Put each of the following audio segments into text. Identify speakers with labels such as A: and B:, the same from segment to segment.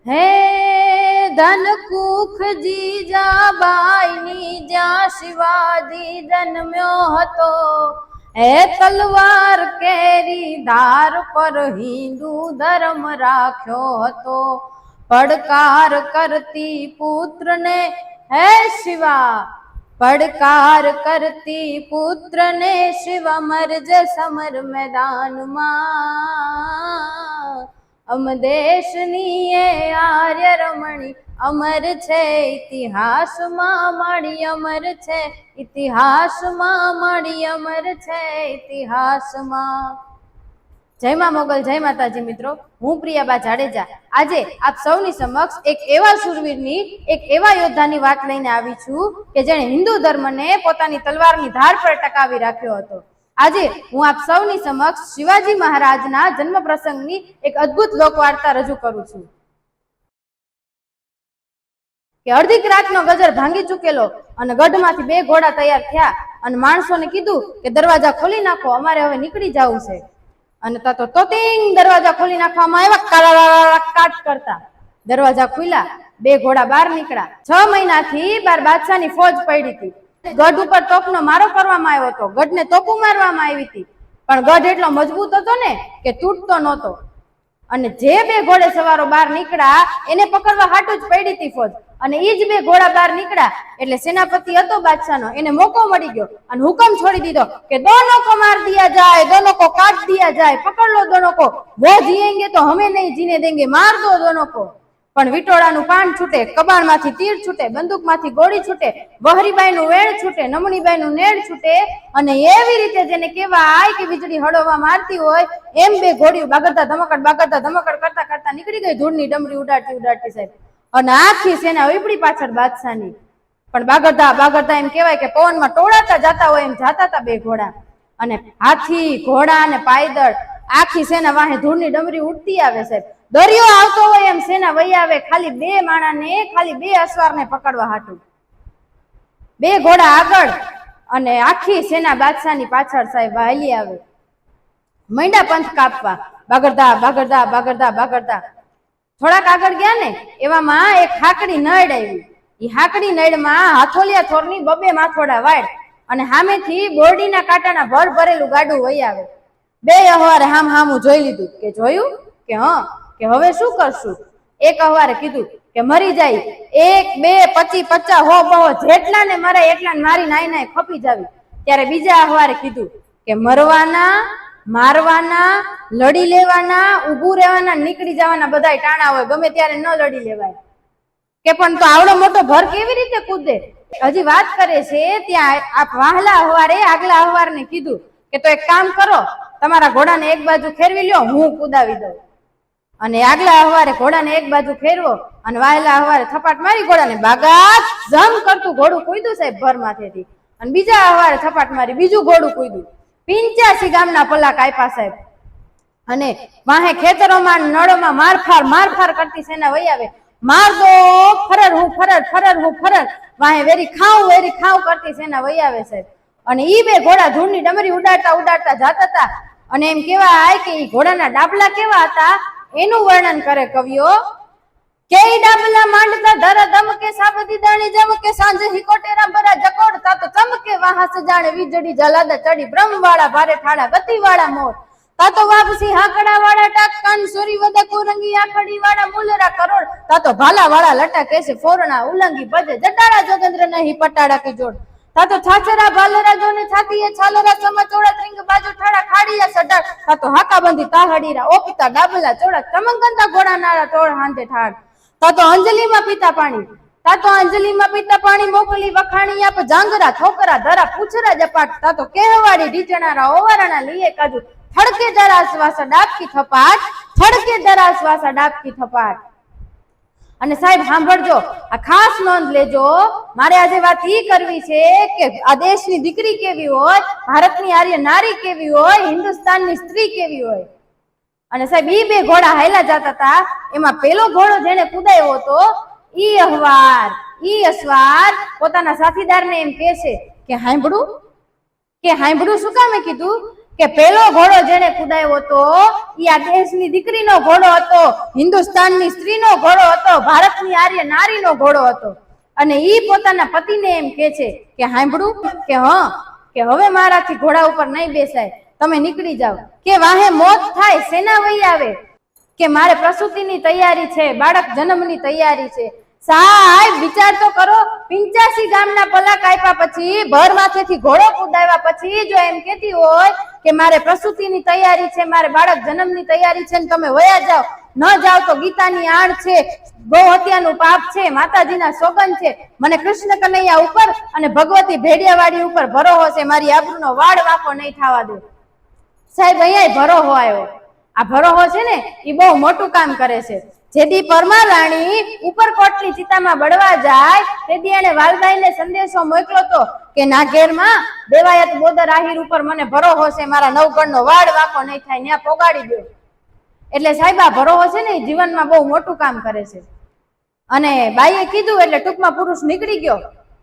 A: હે ધન કુખ જીજાબાઈની જ્યાં શિવાજી જન્મ્યો હતો, હે તલવાર કેરી ધાર પર હિન્દુ ધર્મ રાખ્યો હતો, પડકાર કરતી પુત્રને હે શિવા, પડકાર કરતી પુત્રને શિવ મરજ સમર મેદાનમાં, અમ દેશની એ આર્ય રમણી અમર છે ઇતિહાસમાં મળી, અમર છે ઇતિહાસમાં મળી, અમર છે ઇતિહાસમાં। જય મા મોગલ, જય માતાજી મિત્રો, હું પ્રિયાબા જાડેજા આજે આપ સૌની સમક્ષ એક એવા શૂરવીરની, એક એવા યોદ્ધાની વાત લઈને આવી છું કે જેણે હિન્દુ ધર્મને પોતાની તલવારની ધાર પર ટકાવી રાખ્યો હતો। આજે હું આપ સૌની સમક્ષ શિવાજી મહારાજના જન્મ પ્રસંગની એક અદ્ભુત લોકવાર્તા રજૂ કરું છું કે અડધી રાતનો ગજર ભાંગી ચૂકેલો અને ગઢમાંથી 2 ઘોડા તૈયાર થયા અને માણસોને કીધું કે દરવાજા ખોલી નાખો, અમારે હવે નીકળી જવું છે। અને તો તોતિંગ દરવાજા ખોલી નાખવામાં આવ્યા, કાટ કરતા દરવાજા ખુલ્યા, 2 ઘોડા બહાર નીકળ્યા। 6 મહિનાથી બાર બાદશાહની ફોજ પડી હતી, ગઢ ઉપર તોપનો મારો કરવામાં આવ્યો હતો, ગઢને તોપુ મારવામાં આવી હતી, પણ ગઢ એટલો મજબૂત હતો ને કે તૂટતો નહોતો। અને જે 2 ઘોડે સવારો બહાર નીકળ્યા એને પકડવા હાટું જ પડી હતી ફોજ, અને એ જ 2 ઘોડા બહાર નીકળ્યા એટલે સેનાપતિ હતો બાદશાહનો, એને મોકો મળી ગયો અને હુકમ છોડી દીધો કે દોનો કો માર દિયા જાય, દોનો કો કાટ દિયા જાય, પકડ લો દોનો કો, વો જીએંગે તો હમે નહીં જીને દેંગે, માર દો દોનો કો। પણ વિટોળાનું પાન છૂટે, કબાણમાંથી તીર છૂટે, બંદૂકમાંથી ગોળી છૂટે, વહરીબાઈનું વેણ છૂટે, નમણીબાઈનું નેડ છૂટે, અને એવી રીતે જેને કહેવાય કે વીજળી હળવવા મારતી હોય એમ 2 ઘોડીઓ બાગડતા ધમકડ કરતા કરતા નીકળી ગઈ, ધૂળની ડમરી ઉડાડતી ઉડાડતી સાહેબ, અને આખી સેના ઉપડી પાછળ બાદશાહની। પણ બાગડતા એમ કહેવાય કે પવનમાં ટોળાતા જતા હોય એમ જાતા હતા 2 ઘોડા, અને હાથી, ઘોડા અને પાયદળ આખી સેના વાહે ધૂળની ડમરી ઉડતી આવે સાહેબ, દરિયો આવતો હોય એમ સેના વહી આવે, ખાલી 2 માણાને, ખાલી 2 અસવારને પકડવા હાટું, 2 ઘોડા આગળ અને આખી સેના બાદશાહની પાછળ સાહેબ હાલી આવે। મૈંડા પંથ કાપવા, બાગડતા થોડાક આગળ ગયા ને એવામાં એક હાકડી નળ આવી, એ હાકડી નળમાં હાથોલિયા થોરની 2 માથોડા વાળ અને સામેથી બોરડીના કાંટાના ભર ભરેલું ગાડું વહી આવે। 2 અહવારે હામું જોઈ લીધું કે જોયું કે હા કે હવે શું કરશું? એક અહવારે કીધું કે મરી જાય, 1 2 25 50 હો બહો જેટલા ને મરે એટલા મારી નાઈ ખપી જાવી। ત્યારે બીજા અહવારે કીધું કે મરવાના, મારવાના, લડી લેવાના, ઊભું રહેવાના, નીકળી જવાના બધાય ટાણા હોય, ગમે ત્યારે ન લડી લેવાય કે પણ તો આવડો મોટો ભર કેવી રીતે કૂદે? હજી વાત કરે છે ત્યાં આ વાહલા અહવારે આગલા અહવારને કીધું કે તો એક કામ કરો, તમારા ઘોડાને એક બાજુ ફેરવી લ્યો, હું કુદાવી દઉં। અને આગલા અહવારે ઘોડાને એક બાજુ ફેરવો અને વાહલા અહવારે થપાટ મારી ઘોડાને, બાગાત જમ કરતું ઘોડું કૂદ્યું સાહેબ ભર માથેથી, અને બીજા અહવારે થપાટ મારી બીજું ઘોડું કૂદ્યું। 85 ગામના પલાક આપ્યા સાહેબ, અને વાહે ખેતરોમાં નળોમાં મારફાર કરતી સેના વહી આવે, માર દો ફરર હું ફરર, વાહે વેરી ખાવ કરતી સેના વહી આવે સાહેબ। અને ઈ 2 ઘોડા ધૂળની ડમરી ઉડાડતા જાતા હતા, અને એમ કેવાય કે ઈ ઘોડાના ડાબલા કેવા હતા એનું વર્ણન કરે કવિઓ કે ઈ ડાબલા માંડતા ધર ધમકે, સાબદી દાણી જમકે, સાંજે હિકોટેરા ભરા જકોડ, તાતો ચમકે વાહસ જાણે વીજળી જલાદા ચડી, બ્રહ્મ વાળા ભારે ઠાડા ગતિ વાળા મોર, તાતો વાપસી હાકડા વાળા ટાક, કાન સોરી વદા કોરંગી આખડી વાળા મુલરા કરોડ, તાતો ભાલા વાળા લટા કેસે ફોરણા ઉલંગી ભજે, જટાડા જોગેન્દ્ર નહીં પટાડા કી જોડ, તાતો છાછરા ભાલરા જોને છાતીએ છાલરા, સમચોડા ત્રિંગ બાજુ ઠાડા ખાડીયા સડાર, તાતો હાકાબંધી તાહડીરા ઓપિતા ડાબલા ચોડા, ચમંગંતા ઘોડા નાળા ટોળ હાંધે ઠાડ, તાતો અંજલીમાં પીતા પાણી મોકલી વખાણી આપ, જાંગરા ઠોકરા ધરા પૂછરા જપાટ, તાતો કહેવાડી ઢીચણારા ઓવારણા લીએ કાજુ, થડકે દરાસવાસા ડાબકી થપાટ, થડકે દરાસવાસા ડાબકી થપાટ। અને સાહેબ સાંભળજો, આ ખાસ નોંધ લેજો, મારે આજે વાત ઈ કરવી છે કે આ દેશની દીકરી કેવી હોય, ભારતની આર્ય નારી કેવી હોય, હિન્દુસ્તાનની સ્ત્રી કેવી હોય। અને સાહેબ ઈ 2 ઘોડા હાયલા જતા હતા, એમાં પેલો ઘોડો જેને કુદાયો હતો ઈ અસવાર પોતાના સાથીદારને એમ કહે છે કે હાંભળું શું કામે કીધું કે પેલો ઘોડો જેને કુદાવ્યો હતો એ આ દેશની દીકરીનો ઘોડો હતો, હિન્દુસ્તાનની સ્ત્રીનો ઘોડો હતો, ભારતની આર્ય નારીનો ઘોડો હતો. અને ઈ પોતાના પતિને એમ કે છે કે સાંભળું કે હવે મારાથી ઘોડા ઉપર નહીં બેસાય, તમે નીકળી જાઓ. કે વાહે મોત થાય સેના વહી આવે, કે મારે પ્રસૂતિની તૈયારી છે, બાળક જન્મની તૈયારી છે. સાહેબ વિચાર તો કરો, 85 ગામના પલા કાપ્યા પછી, ભર માથેથી ઘોડો કુદાવ્યા પછી જો એમ કેતી હોય કે મારે પ્રસૂતિની તૈયારી છે, મારે બાળક જન્મની તૈયારી છે, ને તમે વયા જાઓ, ન જાઓ તો ગીતાની આણ છે, ગૌ હત્યાનું પાપ છે, માતાજીના સોગન છે, મને કૃષ્ણ કનૈયા ઉપર અને ભગવતી ભેડિયાવાડી ઉપર ભરોહો છે, મારી આબરૂનો વાળ વાંકો નહીં થવા દે. સાહેબ અહીંયા ભરોહો આવ્યો. આ ભરોહો છે ને એ બહુ મોટું કામ કરે છે. જેદી પરમાર રાણી ઉપરકોટની ચિતામાં બળવા જાય તેદી એને વાલબાઈને સંદેશો મોકલો તો કે નાગેરમાં દેવાયત બોદર આહિર ઉપર મને ભરોહો છે, મારા નવગણનો વાળ વાંકો નહીં થાય, ત્યાં પોગાડી દો. એટલે સાહેબ આ ભરોહો છે ને જીવનમાં બહુ મોટું કામ કરે છે. અને બાઈએ કીધું એટલે ટૂંકમાં પુરુષ નીકળી ગયો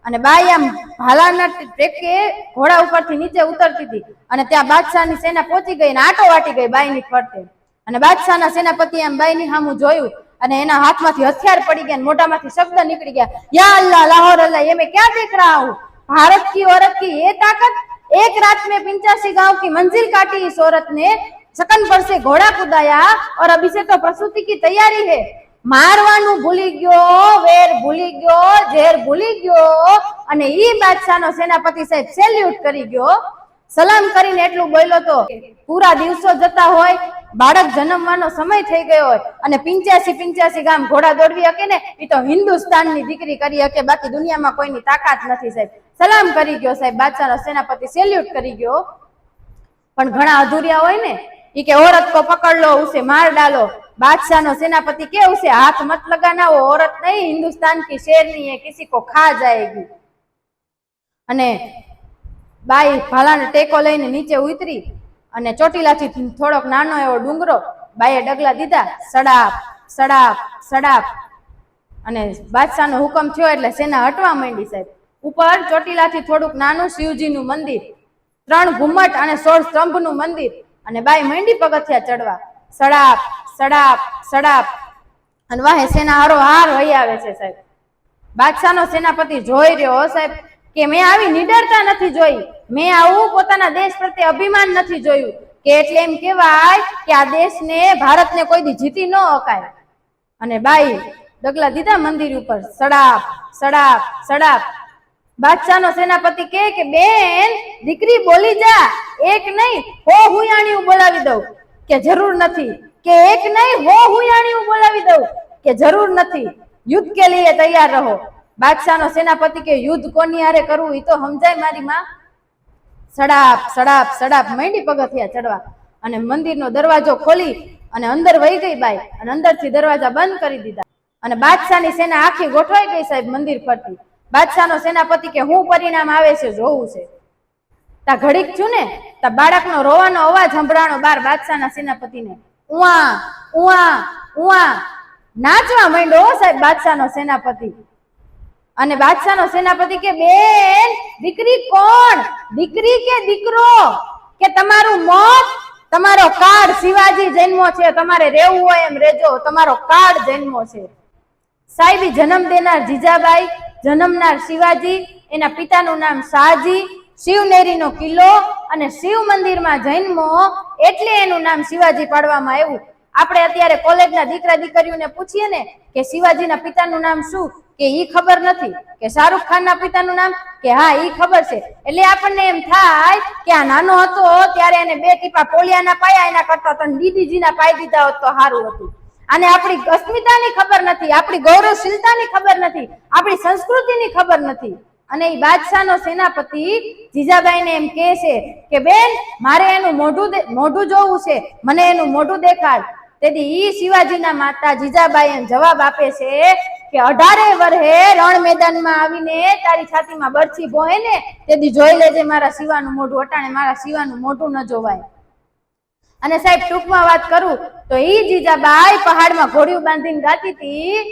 A: અને બાઈ આમ ભાલાના ટેકે ઘોડા ઉપરથી નીચે ઉતરતી હતી અને ત્યાં બાદશાહની સેના પહોંચી ગઈ અને આટો વાટી ગઈ બાઈની ફરતે. અને બાદશાહના સેનાપતિ આમ બાઈની સામું જોયું અને એના હાથમાંથી હથિયાર પડી ગયા, મોઢામાંથી શબ્દ નીકળી ગયા, યા અલ્લાહ લાહોર અલ્લાહ ये मैं क्या देख रहा हूँ, भारत की औरत की ये ताकत, एक रात में 85 गांव की मंजिल काटी इस औरत ने, सकन पर से घोड़ा कुदाया और अभी से तो प्रसूति की तैयारी है. મારવાનું ભૂલી ગયો, વેર ભૂલી ગયો, ઝેર ભૂલી ગયો અને ઈ બાદશાહનો સેનાપતિ સાહેબ સેલ્યુટ કરી ગયો, સલામ કરીને એટલું બોલ્યો તો પૂરા દિવસો જતા હોય, બાળક જન્મવાનો સમય થઈ ગયો હોય અને 85 ગામ ઘોડા દોડવી શકે ને એ તો હિન્દુસ્તાનની દીકરી કરી શકે, બાકી દુનિયામાં કોઈની તાકાત નથી. સાહેબ સલામ કરી ગયો, સાહેબ બાદશાહનો સેનાપતિ સેલ્યુટ કરી ગયો. પણ ઘણા અધૂરિયા હોય ને એ કે औरत को पकड़ लो, उसे मार डालो. बादशाह सेनापति के उसे हाथ मत लगाना, वो औरत नहीं हिंदुस्तान की शेरनी है, किसी को खा जाएगी. અને બાઈ ભાલાને ટેકો લઈને નીચે ઉતરી અને ચોટીલાથી થોડોક નાનો એવો ડુંગરો બાઈએ ડગલા દીધા, સડાપ સડાપ સડાપ. અને બાદશાહનો હુકમ થયો એટલે સેના હટવા માંડી. સાહેબ ઉપર ચોટીલાથી થોડુંક નાનું શિવજીનું મંદિર, 3 ઘુમ્મટ અને 16 સ્તંભનું મંદિર, અને બાઈ માંડી પગથિયા ચડવા, સડાપ સડાપ સડાપ. અને વાહે સેના હારો હાર વહી આવે છે. સાહેબ બાદશાહનો સેનાપતિ જોઈ રહ્યો સાહેબ કે મેં આવી નિડરતા નથી જોઈ, મેં આવું પોતાના દેશ પ્રત્યે અભિમાન નથી જોયું, કે એટલે એમ કહેવાય કે આ દેશને ભારતને કોઈ દી જીતી ન અકાય. અને બાઈ ડગલા દીધા મંદિર ઉપર, સડાપ સડાપ સડાપ. બાદશાહનો સેનાપતિ કે બેન દીકરી બોલી જા, એક નહીં હો હુયાણીયું બોલાવી દઉં, કે જરૂર નથી, કે એક નહીં હો હુયાણીયું બોલાવી દઉં, કે જરૂર નથી, યુદ્ધ કે લીએ તૈયાર રહો. બાદશાહનો સેનાપતિ કે યુદ્ધ કોની હારે કરવું એ તો સમજાય મારી માં. સડાપ સડાપ સડાપ માંડી પગથિયા ચડવા અને મંદિરનો દરવાજો ખોલી અને અંદર વહી ગઈ બાઈ અને અંદરથી દરવાજા બંધ કરી દીધા. અને બાદશાહની સેના આખી ગોઠવાઈ ગઈ સાહેબ મંદિર ફરતી. બાદશાહનો સેનાપતિ કે હું પરિણામ આવે છે જોવું છે. તા ઘડીક છું ને તા બાળકનો રોવાનો અવાજ સંભળાણો બાર બાદશાહના સેનાપતિને, ઉઆ ઉઆ ઉઆ. નાચવા માંડ્યો સાહેબ બાદશાહનો સેનાપતિ. અને બાદશાહનો સેનાપતિ કે બેન દીકરી કોણ, દીકરી કે દીકરો, કે તમારું મોત, તમારો કાળ શિવાજી જન્મો છે, તમારે રહેવું હોય એમ રહેજો, તમારો કાળ જન્મો છે. સાહેબી જન્મ દેનાર જીજાબાઈ, જન્મનાર શિવાજી, એના પિતાનું નામ શાહજી, શિવનેરીનો કિલ્લો અને શિવ મંદિરમાં જન્મો એટલે એનું નામ શિવાજી પાડવામાં આવ્યું. આપણે અત્યારે કોલેજના દીકરા દીકરીઓને પૂછીએ ને કે શિવાજીના પિતાનું નામ શું, કે ઈ ખબર નથી, કે શાહરુખ ખાનના પિતાનું નામ, કે હા ઈ ખબર છે. એટલે આપણને એમ થાય કે આ નાનો હતો ત્યારે એને 2 ટીપા પોલિયાના પાયા, એના કરતા તને દીદીજીના પાઈ દીધા હોત તો સારું હતું. અને આપણી અસ્મિતાની ખબર નથી, આપણી ગૌરવશીલતાની ખબર નથી, આપણી સંસ્કૃતિની ખબર નથી. અને એ બાદશાહનો સેનાપતિ જીજાબાઈને એમ કહે છે કે બેન મારે એનું મોઢું જોવું છે, મને એનું મોઢું દેખાડ. તેથી ઈ શિવાજીના માતા જીજાબાઈ એમ જવાબ આપે છે કે 18 વર્ષે રણ મેદાનમાં આવીને તારી છાતીમાં બરછી ભોય ને તેથી જોઈ લેજે મારા શિવાનું મોઢું, અટાણે મારા શિવાનું મોઢું ન જોવાય. અને સાહેબ ટૂંકમાં વાત કરું તો ઈ જીજાબાઈ પહાડમાં ઘોડિયું બાંધીને ગાતી હતી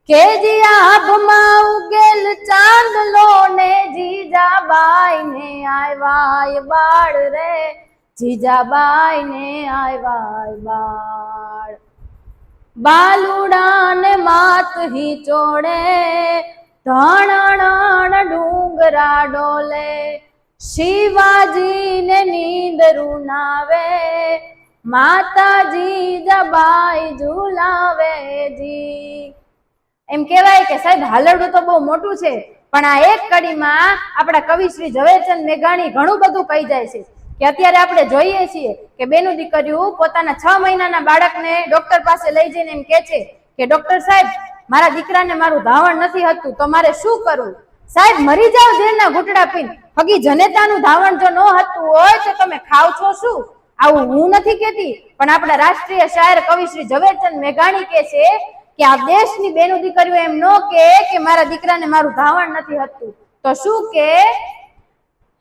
A: કે જીયાબમાં ઉગેલ ચાંદલો ને જીજાબાઈ ને આવ્યા બાળ રે, જીજાબાઈ ને આવ્યા બાળ બાલુડાને માત હી ચોડે ધણણ ડુંગરા ડોલે શિવાજીને નીંદ રૂનાવે માતાજી જબાઈ ઝુલાવે જી. એમ કહેવાય કે સાહેબ હાલરડું તો બહુ મોટું છે, પણ આ એક કડીમાં આપણા કવિ શ્રી ઝવેરચંદ મેઘાણી ઘણું બધું કહી જાય છે કે અત્યારે આપણે જોઈએ છીએ કે બેનું દીકરીઓ પોતાના 6 મહિનાના બાળકને ડોક્ટર પાસે લઈ જઈને એમ કે છે કે ડોક્ટર સાહેબ મારા દીકરાને મારું ધાવણ નથી હતું તો મારે શું કરવું? સાહેબ મરી જાવ ઝેરના ઘૂંટડા પીને, હગી જનેતાનું ધાવણ જો ન હતું હોય તો તમે ખાવ છો શું? આવું હું નથી કહેતી, પણ આપણા રાષ્ટ્રીય શાયર કવિ શ્રી ઝવેરચંદ મેઘાણી કહે છે કે આ દેશની બેનું દીકરીઓ એમ ન કે મારા દીકરાને મારું ધાવણ નથી હતું, તો શું કે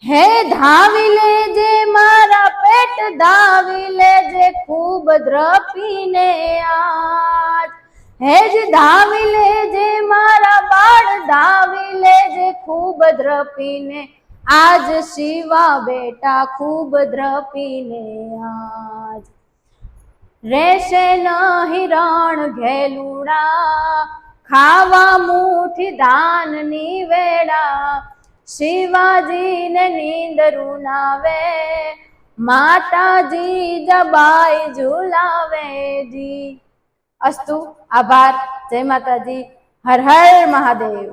A: હે ધાવી લેજે મારા પેટ ધાવી લેજે ખૂબ દ્રપીને આજ, હે જ ધાવી લેજે મારા બાળ ધાવી લેજે ખૂબ દ્રપીને આજ શિવા બેટા ખૂબ દ્રપીને આજ. રેશે નહીં રણ ઘેલુડા ખાવા મુઠી ધાનની વેળા શિવાજીને નીંદ રૂનાવે માતાજી જબાઈ ઝુલાવે જી. અસ્તુ, આભાર, જય માતાજી, હર હર મહાદેવ.